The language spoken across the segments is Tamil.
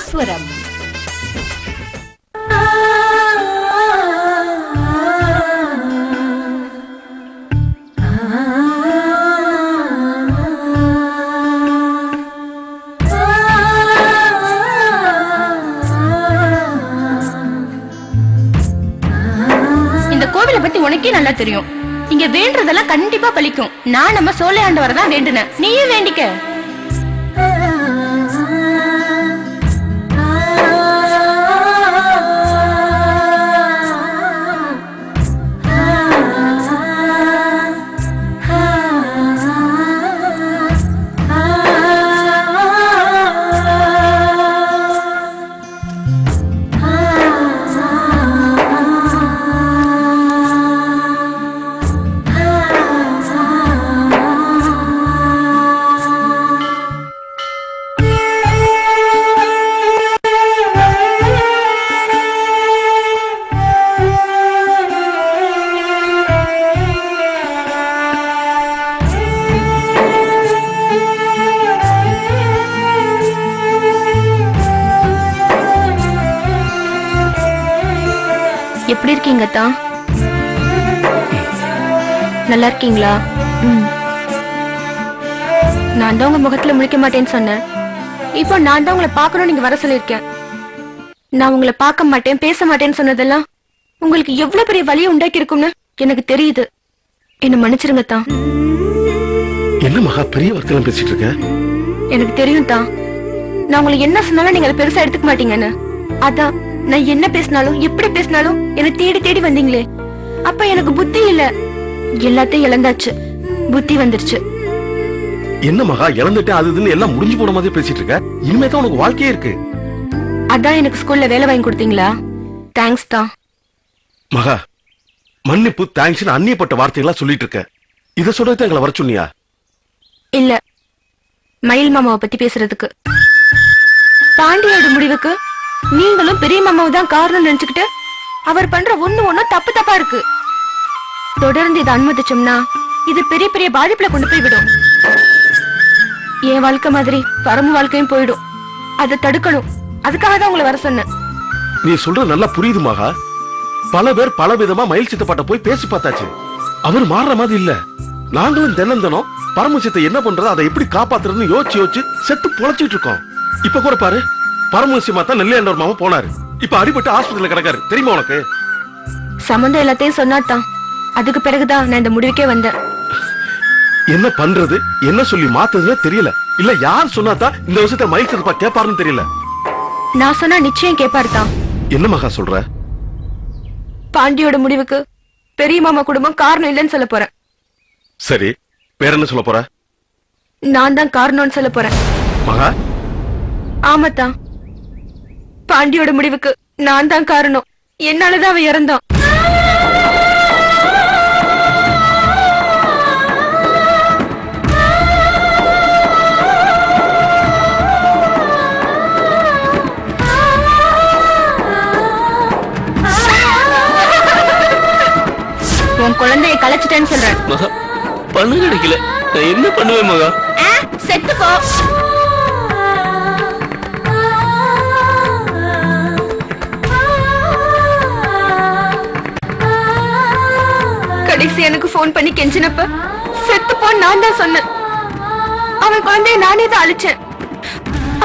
பாஸ்வரம். இந்த கோவிலை பத்தி உனக்கே நல்லா தெரியும். இங்க வேண்டதெல்லாம் கண்டிப்பா பலிக்கும். நான் நம்ம சோலை ஆண்டவரை தான் வேண்டுனேன், நீயும் வேண்டிக்க. எப்படி இருக்கீங்க அத்தா? நல்லா இருக்கீங்களா? நான் தான் உங்க முகத்துல முழிக்க மாட்டேன்னு சொன்னேன். இப்போ நான் தான் உங்களை பார்க்கணும் நீங்க வர சொல்லிருக்கேன். நான் உங்களை பார்க்க மாட்டேன் பேச மாட்டேன்னு சொன்னதெல்லாம் உங்களுக்கு எவ்வளவு பெரிய வலியை உண்டாக்கி இருக்கும்னு எனக்கு தெரியுது. என்ன மன்னிச்சிருங்க அத்தா. என்ன மகா பெரிய வார்த்தை பேசிட்டு இருக்க? எனக்கு தெரியும் தான், நான் உங்களை என்ன சொன்னாலும் நீங்க அதை பெருசா எடுத்துக்க மாட்டீங்கன்னு. அதான் நான் என்ன பேசினாலும் எப்படி பேசினாலும் என்ன தேடி தேடி வந்தீங்களே. அப்ப எனக்கு புத்தி இல்ல, எல்லாத்தையும் இழந்தாச்சு, புத்தி வந்துருச்சு. என்ன மகா இழந்துட்டு அதுன்னு எல்லாம் முடிஞ்சு போன மாதிரி பேசிட்டு இருக்க? இனிமே தான் உனக்கு வாழ்க்கையே இருக்கு. அதான் எனக்கு ஸ்கூல்ல வேலை வாங்கி கொடுத்தீங்களா? தேங்க்ஸ் தான் மகா. மன்னிப்பு தேங்க்ஸ் அந்நியப்பட்ட வார்த்தைகளா சொல்லிட்டு இருக்க. இத சொல்றது எங்களை வர சொன்னியா? இல்ல, மயில் மாமாவை பத்தி பேசுறதுக்கு. பாண்டியோட முடிவுக்கு நீங்களும் பெரிய மாமாவை தான் காரணம் நினைச்சுக்கிட்டு அவர் பண்ற ஒண்ணும் தப்பு தப்பா இருக்கு. தொடர்ந்து இதை அனுமதிச்சோம்னா இது பெரிய பெரிய பாதிப்புல கொண்டு போய் விடும். என் வாழ்க்கை மாதிரி பரம வாழ்க்கையும் போயிடும். அதை தடுக்கணும். அதுக்காக தான் உங்களை வர சொன்னேன். நீ சொல்றது நல்லா புரியுது மகா. பல பேர் பல விதமா மயில் சித்தப்பாட்ட போய் பேசி பார்த்தாச்சு. அவர் மாறுற மாதிரி இல்ல. நாங்களும் தினம் பரமசித்தை என்ன பண்றது, அதை எப்படி காப்பாத்துறதுன்னு யோசிச்சு செத்து பொழைச்சிட்டு இருக்கோம். இப்ப கூட பாரு, பரமசியமா தான் நெல்லையாண்டவர் மாமா போனாரு. இப்ப அடிபட்டு ஆஸ்பத்திரியில கிடக்காரு. தெரியுமா உனக்கு? சம்பந்தம் எல்லாத்தையும் சொன்னாதான். அதுக்கு பிறகுதான் நான் இந்த முடிவுக்கே வந்தேன். என்ன பண்றது, என்ன சொல்லி மாத்துறதுன்னு தெரியல. இல்ல யார் சொன்னாதான் இந்த விஷயத்த மயில் சித்தப்பா கேட்பாருன்னு தெரியல. நான் சொன்னா நிச்சயம் கேட்பாரு தான். என்ன மகா சொல்ற? பாண்டியோட முடிவுக்கு பெரிய மாமா குடும்பம் காரணம் இல்லைன்னு சொல்ல போறேன். சரி, வேற என்ன சொல்ல போற? நான் தான் காரணம்னு சொல்ல போறேன். மகா? ஆமாத்தான், பாண்டியோட முடிவுக்கு நான் தான் காரணம். என்னாலதான் அவன் இறந்தான். உன் குழந்தைய கலைச்சிட்டேன்னு சொல்றேன். மகா, பண்ண கிடைக்கல. நான் என்ன பண்ணுவேன் மகா? செத்துக்கோ. கடைசி எனக்கு போன் பண்ணி கெஞ்சினப்ப செத்து போ நான் தான் சொன்னேன். அவன் குழந்தைய நானே தான் அழிச்சேன்.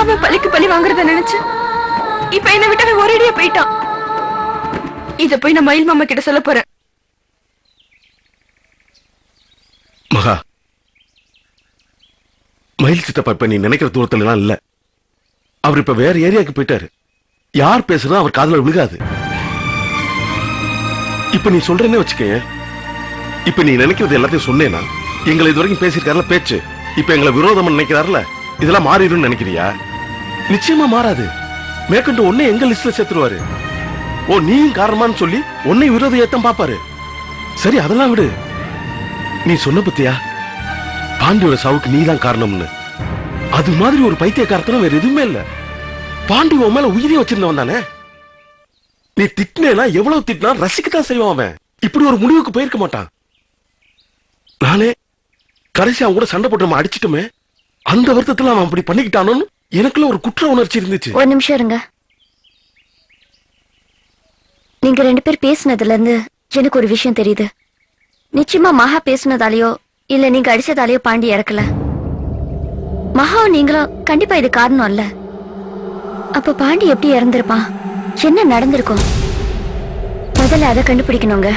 அவன் பழிக்கு பழி வாங்குறத நினைச்சு இப்ப என்ன விட்டு அவன் ஒரேடியா போயிட்டான். இத போய் நான் மயில் மாமா கிட்ட சொல்ல போறேன். மகா, மயில் சித்தப்பா இப்ப நீ நினைக்கிற தூரத்துல எல்லாம் இல்ல. அவர் இப்ப வேற ஏரியாவுக்கு போயிட்டாரு. யார் பேசுறதோ அவர் காதுல விழுகாது. இப்ப நீ சொல்றேன்னு வச்சுக்க. இப்ப நீ நினைக்கிறது எல்லாத்தையும் சொன்னேனா, எங்களை இது வரைக்கும் பேசிருக்காருல பேச்சு, இப்ப எங்களை விரோதம் நினைக்கிறாருல, இதெல்லாம் மாறிடும் நினைக்கிறியா? நிச்சயமா மாறாது. மேற்கொண்டு ஒன்னே எங்க லிஸ்ட்ல சேர்த்துருவாரு. ஓ நீயும் காரணமான்னு சொல்லி உன்னை விரோத ஏத்தம் பாப்பாரு. சரி அதெல்லாம் விடு. நீ சொன்ன பத்தியா பாண்டியோட சாவுக்கு நீதான் காரணம்னு? அது மாதிரி ஒரு பைத்தியக்காரத்தனம் வேற எதுவுமே இல்ல. பாண்டி உன் மேல உயிரை வச்சிருந்தவன் தானே. நீ திட்டினா எவ்வளவு திட்டினா ரசிக்கத்தான் செய்வான் அவன். இப்படி ஒரு முடிவுக்கு போயிருக்க மாட்டான். நானே கடைசி அவன் கூட சண்டை போட்டு நம்ம அடிச்சிட்டுமே, அந்த வருத்தத்துல அவன் அப்படி பண்ணிக்கிட்டானோன்னு எனக்குள்ள ஒரு குற்ற உணர்ச்சி இருந்துச்சு. ஒரு நிமிஷம் இருங்க. நீங்க 2 பேர் பேசினதுல இருந்து எனக்கு ஒரு விஷயம் தெரியுது. நிச்சயமா மகா பேசுனதாலேயோ இல்ல நீங்க அடிச்சதாலேயோ பாண்டி இறக்கல. மகாவும் நீங்களும் கண்டிப்பா இது காரணம் இல்ல. அப்ப பாண்டி எப்படி இறந்திருப்பான்? என்ன நடந்திருக்கும்? முதல்ல அதை கண்டுபிடிக்கணுங்க.